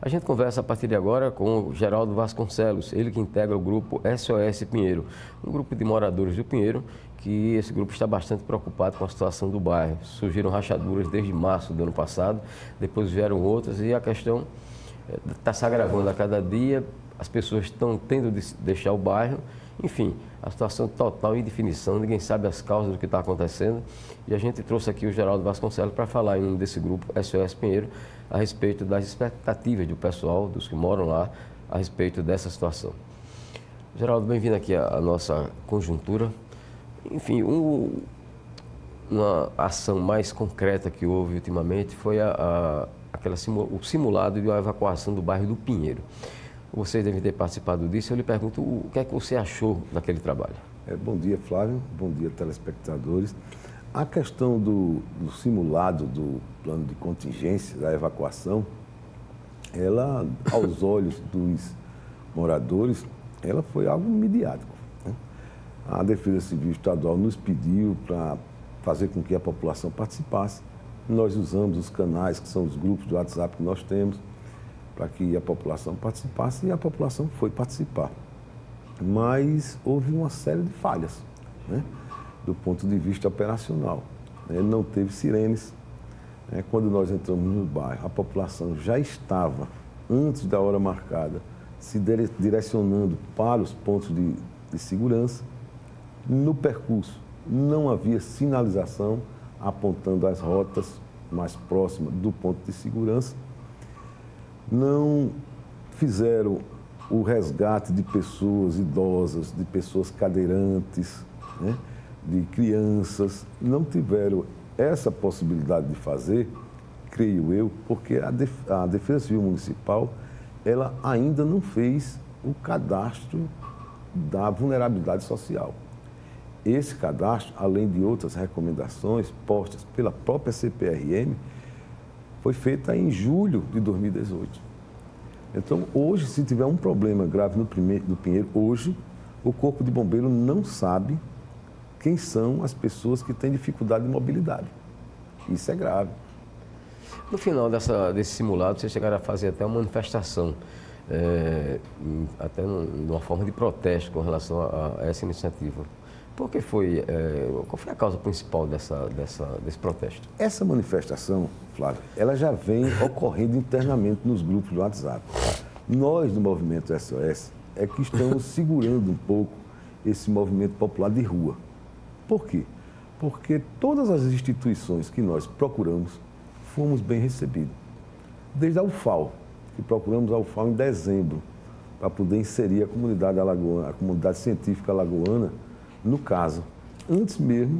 A gente conversa a partir de agora com o Geraldo Vasconcelos, ele que integra o grupo SOS Pinheiro, um grupo de moradores do Pinheiro, que esse grupo está bastante preocupado com a situação do bairro. Surgiram rachaduras desde março do ano passado, depois vieram outras e a questão está se agravando a cada dia, as pessoas estão tendo de deixar o bairro, enfim, a situação total indefinição, ninguém sabe as causas do que está acontecendo e a gente trouxe aqui o Geraldo Vasconcelos para falar em um desse grupo SOS Pinheiro a respeito das expectativas do pessoal, dos que moram lá, a respeito dessa situação. Geraldo, bem-vindo aqui à nossa conjuntura. Enfim, uma ação mais concreta que houve ultimamente foi o simulado de uma evacuação do bairro do Pinheiro. Vocês devem ter participado disso. Eu lhe pergunto, o que é que você achou daquele trabalho? Bom dia, Flávio. Bom dia, telespectadores. A questão do simulado do plano de contingência da evacuação, ela, aos olhos dos moradores, ela foi algo midiático, né? A Defesa Civil Estadual nos pediu para fazer com que a população participasse. Nós usamos os canais, que são os grupos do WhatsApp que nós temos, para que a população participasse e a população foi participar. Mas houve uma série de falhas, né, do ponto de vista operacional. Não teve sirenes. Quando nós entramos no bairro, a população já estava, antes da hora marcada, se direcionando para os pontos de segurança. No percurso, não havia sinalização apontando as rotas mais próximas do ponto de segurança. Não fizeram o resgate de pessoas idosas, de pessoas cadeirantes, né, de crianças. Não tiveram essa possibilidade de fazer, creio eu, porque a Defesa Civil Municipal ela ainda não fez o cadastro da vulnerabilidade social. Esse cadastro, além de outras recomendações postas pela própria CPRM, foi feita em julho de 2018. Então, hoje, se tiver um problema grave no Pinheiro, hoje, o Corpo de Bombeiro não sabe quem são as pessoas que têm dificuldade de mobilidade. Isso é grave. No final desse simulado, vocês chegaram a fazer até uma manifestação, até numa forma de protesto com relação a essa iniciativa. Qual foi a causa principal desse protesto? Essa manifestação, Flávio, ela já vem ocorrendo internamente nos grupos do WhatsApp. Nós, do Movimento SOS, é que estamos segurando um pouco esse movimento popular de rua. Por quê? Porque todas as instituições que nós procuramos, fomos bem recebidos. Desde a UFAL, que procuramos a UFAL em dezembro, para poder inserir a comunidade alagoana, a comunidade científica alagoana, no caso, antes mesmo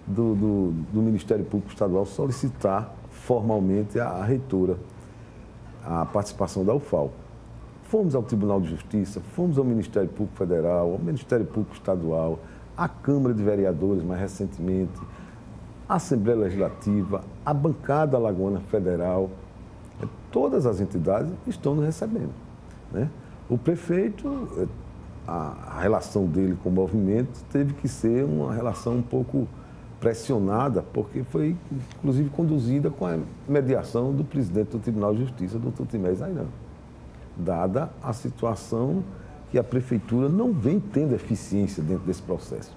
do Ministério Público Estadual solicitar formalmente à reitora a participação da UFAL. Fomos ao Tribunal de Justiça, fomos ao Ministério Público Federal, ao Ministério Público Estadual, à Câmara de Vereadores, mais recentemente, à Assembleia Legislativa, à Bancada Alagoana Federal. Todas as entidades estão nos recebendo, né? O prefeito, a relação dele com o movimento teve que ser uma relação um pouco pressionada, porque foi, inclusive, conduzida com a mediação do presidente do Tribunal de Justiça, Dr. Timés Ayran, dada a situação que a prefeitura não vem tendo eficiência dentro desse processo.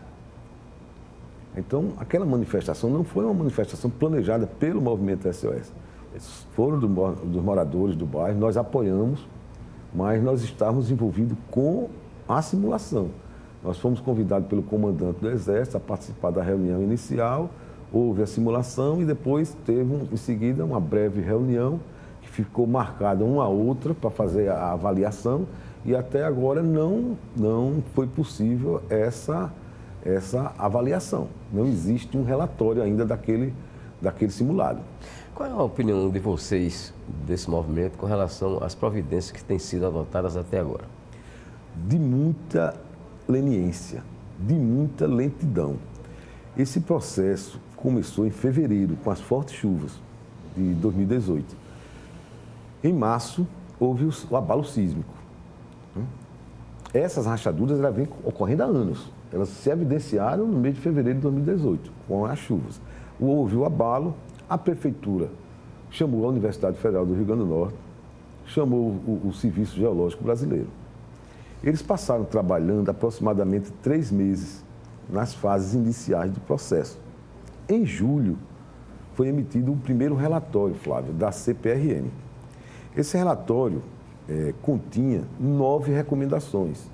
Então, aquela manifestação não foi uma manifestação planejada pelo movimento SOS. Eles foram dos moradores do bairro, nós apoiamos, mas nós estávamos envolvidos com a simulação. Nós fomos convidados pelo comandante do Exército a participar da reunião inicial, houve a simulação e depois teve, em seguida, uma breve reunião que ficou marcada uma a outra para fazer a avaliação e até agora não foi possível essa avaliação. Não existe um relatório ainda daquele simulado. Qual é a opinião de vocês desse movimento com relação às providências que têm sido adotadas até agora? De muita leniência, de muita lentidão. Esse processo começou em fevereiro, com as fortes chuvas de 2018. Em março, houve o abalo sísmico. Essas rachaduras elas vêm ocorrendo há anos. Elas se evidenciaram no mês de fevereiro de 2018, com as chuvas. Houve o abalo, a prefeitura chamou a Universidade Federal do Rio Grande do Norte, chamou o Serviço Geológico Brasileiro. Eles passaram trabalhando aproximadamente 3 meses nas fases iniciais do processo. Em julho, foi emitido o primeiro relatório, Flávio, da CPRM. Esse relatório continha 9 recomendações.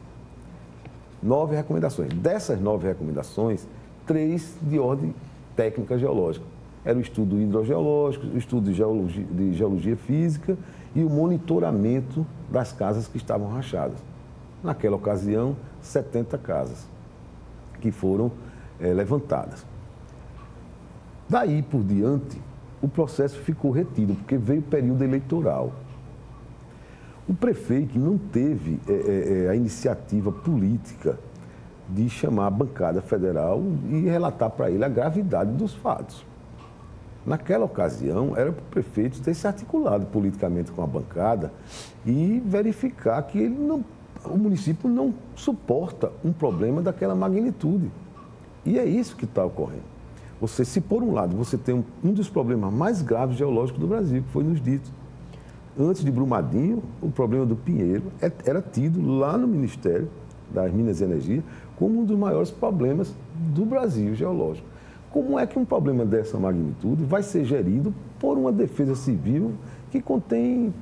9 recomendações. Dessas 9 recomendações, 3 de ordem técnica geológica. Era o estudo hidrogeológico, o estudo de geologia física e o monitoramento das casas que estavam rachadas. Naquela ocasião, 70 casas que foram levantadas. Daí por diante, o processo ficou retido, porque veio o período eleitoral. O prefeito não teve a iniciativa política de chamar a bancada federal e relatar para ele a gravidade dos fatos. Naquela ocasião, era para o prefeito ter se articulado politicamente com a bancada e verificar que o município não suporta um problema daquela magnitude. E é isso que está ocorrendo. Se por um lado você tem um dos problemas mais graves geológicos do Brasil, que foi nos dito. Antes de Brumadinho, o problema do Pinheiro era tido lá no Ministério das Minas e Energia como um dos maiores problemas do Brasil geológico. Como é que um problema dessa magnitude vai ser gerido por uma defesa civil que contém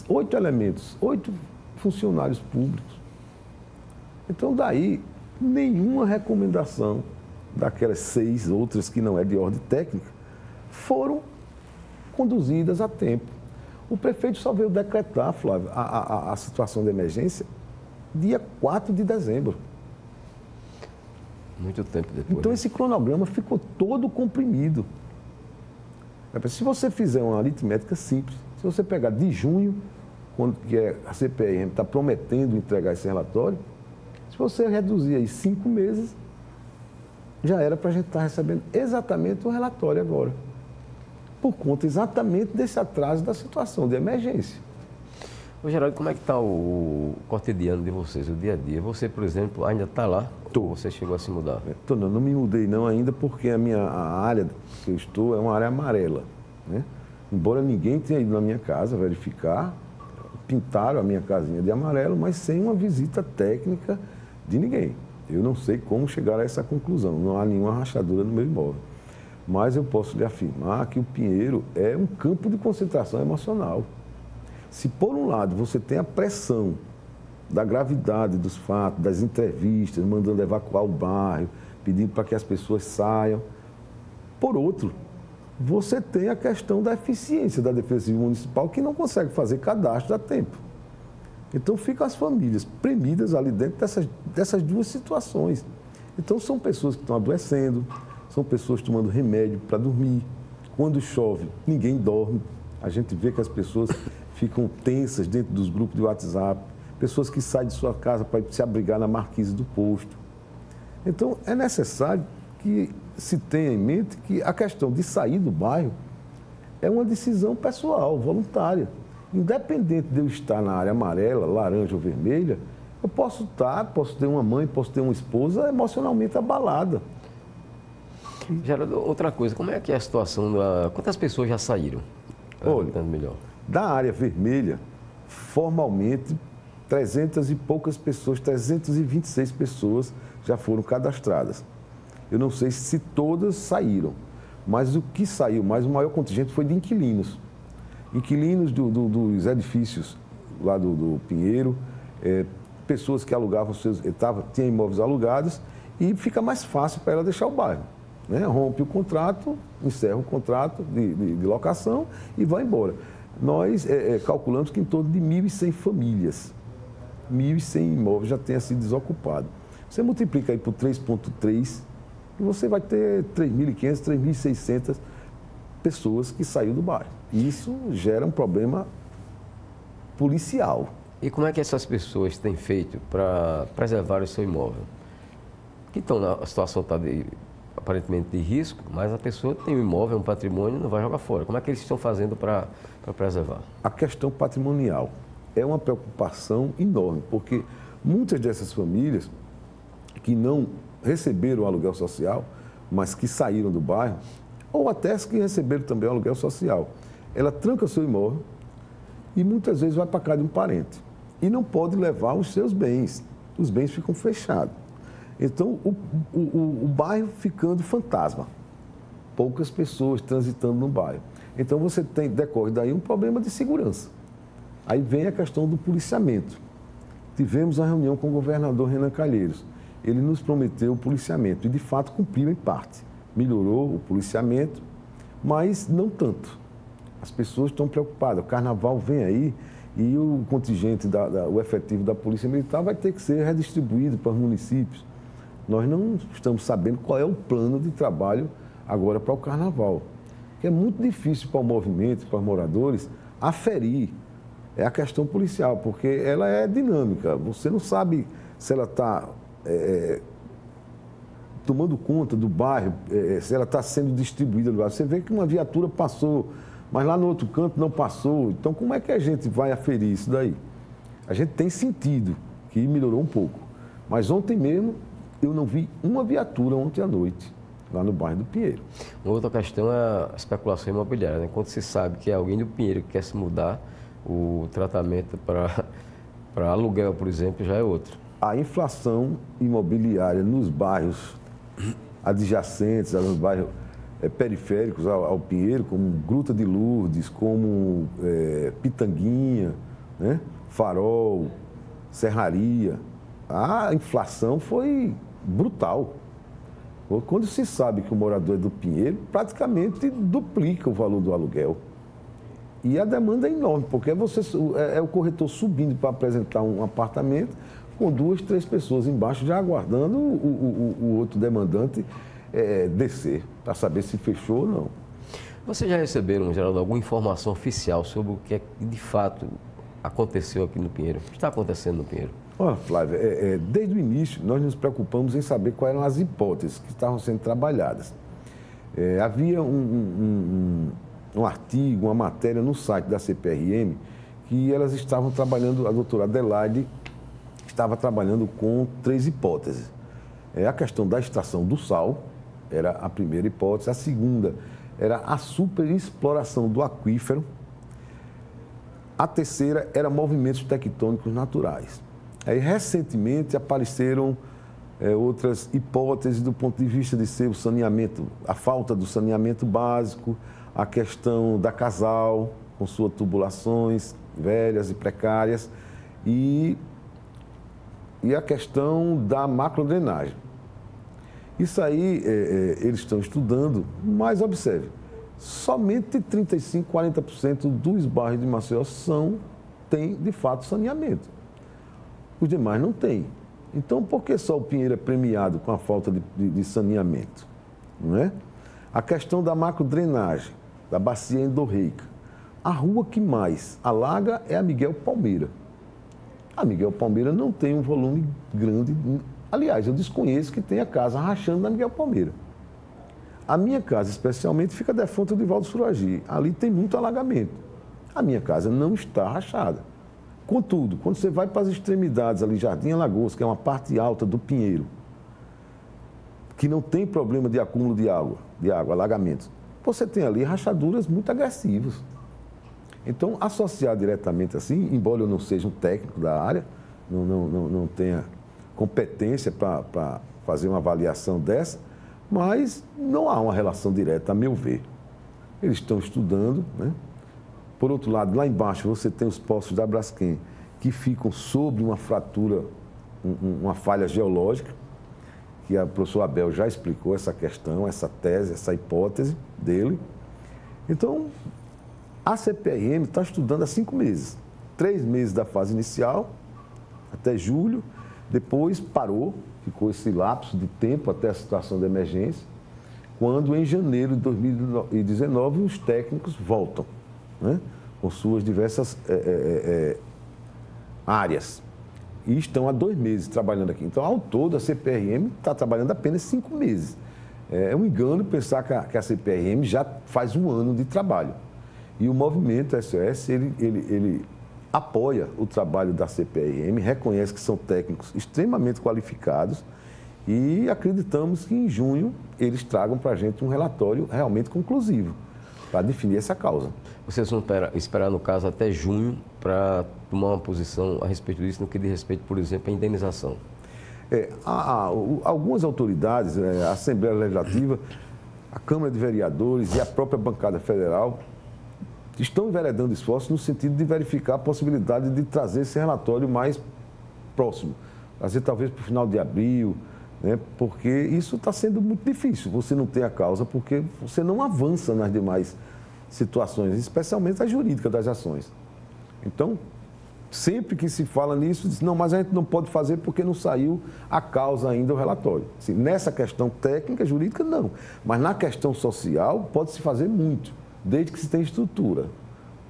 8 elementos, 8 funcionários públicos? Então, daí, nenhuma recomendação daquelas 6 outras que não é de ordem técnica foram conduzidas a tempo. O prefeito só veio decretar, Flávio, a situação de emergência dia 4 de dezembro. Muito tempo depois. Então, esse cronograma ficou todo comprimido. Se você fizer uma aritmética simples, se você pegar de junho, quando a CPRM está prometendo entregar esse relatório, se você reduzir aí 5 meses, já era para a gente estar recebendo exatamente o relatório agora. Por conta exatamente desse atraso da situação de emergência. Ô, Geraldo, como é que está o cotidiano de vocês, o dia a dia? Você, por exemplo, ainda está lá? Ou você chegou a se mudar? Não me mudei não ainda, porque a área que eu estou é uma área amarela, né? Embora ninguém tenha ido na minha casa verificar, pintaram a minha casinha de amarelo, mas sem uma visita técnica de ninguém. Eu não sei como chegar a essa conclusão, não há nenhuma rachadura no meu imóvel. Mas eu posso lhe afirmar que o Pinheiro é um campo de concentração emocional. Se, por um lado, você tem a pressão da gravidade dos fatos, das entrevistas, mandando evacuar o bairro, pedindo para que as pessoas saiam, por outro, você tem a questão da eficiência da Defesa Civil Municipal, que não consegue fazer cadastro a tempo. Então, ficam as famílias premidas ali dentro dessas duas situações. Então, são pessoas que estão adoecendo, são pessoas tomando remédio para dormir. Quando chove, ninguém dorme. A gente vê que as pessoas ficam tensas dentro dos grupos de WhatsApp, pessoas que saem de sua casa para se abrigar na marquise do posto. Então, é necessário que se tenha em mente que a questão de sair do bairro é uma decisão pessoal, voluntária. Independente de eu estar na área amarela, laranja ou vermelha, eu posso ter uma mãe, posso ter uma esposa emocionalmente abalada. Geraldo, outra coisa, como é que é a situação quantas pessoas já saíram? Olha, melhor. Da área vermelha, formalmente, 300 e poucas pessoas, 326 pessoas já foram cadastradas. Eu não sei se todas saíram, mas o que saiu mais, o maior contingente foi de inquilinos. Inquilinos dos edifícios lá do Pinheiro, pessoas que alugavam tinham imóveis alugados e fica mais fácil para ela deixar o bairro. Né? Rompe o contrato, encerra o contrato de locação e vai embora. Nós calculamos que em torno de 1.100 famílias, 1.100 imóveis já tenham sido desocupados. Você multiplica aí por 3,3 e você vai ter 3.500, 3.600 pessoas que saíram do bairro. Isso gera um problema policial. E como é que essas pessoas têm feito para preservar o seu imóvel? Que a situação está aparentemente de risco, mas a pessoa tem um imóvel, um patrimônio, não vai jogar fora. Como é que eles estão fazendo para preservar? A questão patrimonial é uma preocupação enorme, porque muitas dessas famílias que não receberam o aluguel social, mas que saíram do bairro, ou até as que receberam também o aluguel social, ela tranca seu imóvel e muitas vezes vai para casa de um parente. E não pode levar os seus bens. Os bens ficam fechados. Então, o bairro ficando fantasma. Poucas pessoas transitando no bairro. Então, decorre daí um problema de segurança. Aí vem a questão do policiamento. Tivemos uma reunião com o governador Renan Calheiros. Ele nos prometeu o policiamento e, de fato, cumpriu em parte. Melhorou o policiamento, mas não tanto. As pessoas estão preocupadas. O carnaval vem aí e o contingente, o efetivo da Polícia Militar vai ter que ser redistribuído para os municípios. Nós não estamos sabendo qual é o plano de trabalho agora para o carnaval. Que é muito difícil para o movimento, para os moradores, aferir. É a questão policial, porque ela é dinâmica. Você não sabe se ela está tomando conta do bairro, se ela está sendo distribuída no bairro. Você vê que uma viatura passou, mas lá no outro canto não passou. Então, como é que a gente vai aferir isso daí? A gente tem sentido que melhorou um pouco. Mas ontem mesmo, eu não vi uma viatura ontem à noite, lá no bairro do Pinheiro. Uma outra questão é a especulação imobiliária, né? Quando se sabe que é alguém do Pinheiro que quer se mudar, o tratamento para aluguel, por exemplo, já é outro. A inflação imobiliária nos bairros adjacentes, nos bairros periféricos ao Pinheiro, como Gruta de Lourdes, como Pitanguinha, né? Farol, Serraria, a inflação foi brutal. Quando se sabe que o morador é do Pinheiro, praticamente duplica o valor do aluguel. E a demanda é enorme, porque é o corretor subindo para apresentar um apartamento com 2, 3 pessoas embaixo já aguardando o outro demandante descer, para saber se fechou ou não. Vocês já receberam, Geraldo, alguma informação oficial sobre o que é que de fato aconteceu aqui no Pinheiro? O que está acontecendo no Pinheiro? Olha, Flávia, desde o início nós nos preocupamos em saber quais eram as hipóteses que estavam sendo trabalhadas. Havia um artigo, uma matéria no site da CPRM que elas estavam trabalhando, a doutora Adelaide estava trabalhando com 3 hipóteses. A questão da extração do sal era a primeira hipótese, a segunda era a superexploração do aquífero, a terceira era movimentos tectônicos naturais. Aí, recentemente, apareceram outras hipóteses do ponto de vista de ser o saneamento, a falta do saneamento básico, a questão da Casal, com suas tubulações velhas e precárias, e a questão da macrodrenagem. Isso aí eles estão estudando, mas observe, somente 35%, 40% dos bairros de Maceió têm, de fato, saneamento. Os demais não têm. Então, por que só o Pinheiro é premiado com a falta de saneamento? Não é? A questão da macrodrenagem, da bacia endorreica. A rua que mais alaga é a Miguel Palmeira. A Miguel Palmeira não tem um volume grande. Aliás, eu desconheço que tenha casa rachando na Miguel Palmeira. A minha casa, especialmente, fica defunta de Valdo Suragi. Ali tem muito alagamento. A minha casa não está rachada. Contudo, quando você vai para as extremidades ali, Jardim Alagoas, que é uma parte alta do Pinheiro, que não tem problema de acúmulo de água, alagamentos, você tem ali rachaduras muito agressivas. Então, associar diretamente assim, embora eu não seja um técnico da área, não tenha competência para fazer uma avaliação dessa, mas não há uma relação direta, a meu ver. Eles estão estudando, né? Por outro lado, lá embaixo você tem os poços da Braskem, que ficam sobre uma fratura, uma falha geológica, que o professor Abel já explicou essa questão, essa tese, essa hipótese dele. Então, a CPRM está estudando há 5 meses. 3 meses da fase inicial, até julho, depois parou, ficou esse lapso de tempo até a situação de emergência, quando em janeiro de 2019 os técnicos voltam, né, com suas diversas áreas. E estão há 2 meses trabalhando aqui. Então, ao todo, a CPRM está trabalhando apenas 5 meses. É um engano pensar que a CPRM já faz 1 ano de trabalho. E o movimento SOS, ele apoia o trabalho da CPRM, reconhece que são técnicos extremamente qualificados e acreditamos que em junho eles tragam para a gente um relatório realmente conclusivo para definir essa causa. Vocês vão esperar, no caso, até junho para tomar uma posição a respeito disso, no que diz respeito, por exemplo, à indenização? Algumas autoridades, a Assembleia Legislativa, a Câmara de Vereadores e a própria bancada federal estão enveredando esforços no sentido de verificar a possibilidade de trazer esse relatório mais próximo. Trazer talvez para o final de abril, né? Porque isso está sendo muito difícil. Você não tem a causa porque você não avança nas demais situações, especialmente a jurídica das ações. Então, sempre que se fala nisso, diz, não, mas a gente não pode fazer porque não saiu a causa ainda, o relatório. Assim, nessa questão técnica, jurídica, não. Mas na questão social, pode-se fazer muito, desde que se tenha estrutura.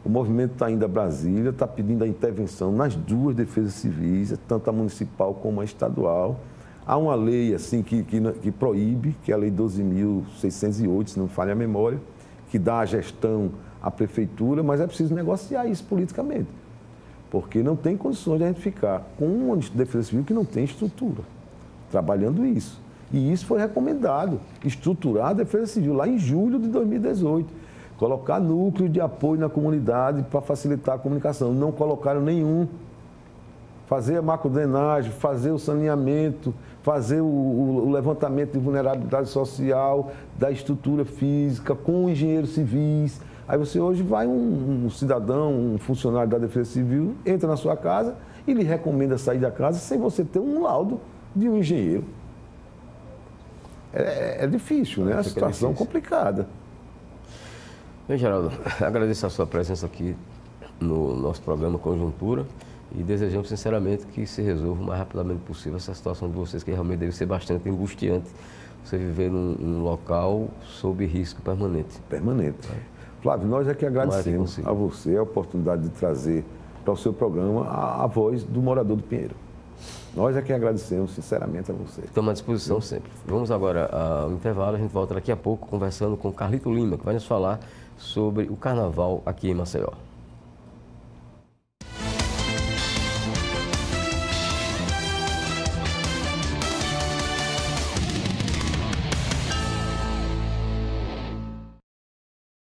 O movimento está indo a Brasília, está pedindo a intervenção nas duas defesas civis, tanto a municipal como a estadual. Há uma lei assim, que proíbe, que é a Lei 12.608, se não me falha a memória, que dá a gestão à prefeitura, mas é preciso negociar isso politicamente. Porque não tem condições de a gente ficar com uma defesa civil que não tem estrutura, trabalhando isso. E isso foi recomendado, estruturar a defesa civil lá em julho de 2018. Colocar núcleos de apoio na comunidade para facilitar a comunicação. Não colocaram nenhum. Fazer a macrodrenagem, fazer o saneamento, fazer o levantamento de vulnerabilidade social, da estrutura física, com engenheiros civis. Aí você hoje vai um cidadão, um funcionário da Defesa Civil, entra na sua casa e lhe recomenda sair da casa sem você ter um laudo de um engenheiro. É difícil, né? É uma situação complicada. Bem, Geraldo, agradeço a sua presença aqui no nosso programa Conjuntura e desejamos sinceramente que se resolva o mais rapidamente possível essa situação de vocês, que realmente deve ser bastante angustiante você viver num local sob risco permanente. Permanente. Flávio, nós é que agradecemos a você a oportunidade de trazer para o seu programa a voz do morador do Pinheiro. Nós é que agradecemos sinceramente a você. Estamos à disposição sempre. Vamos agora ao intervalo, a gente volta daqui a pouco conversando com Carlito Lima, que vai nos falar sobre o carnaval aqui em Maceió.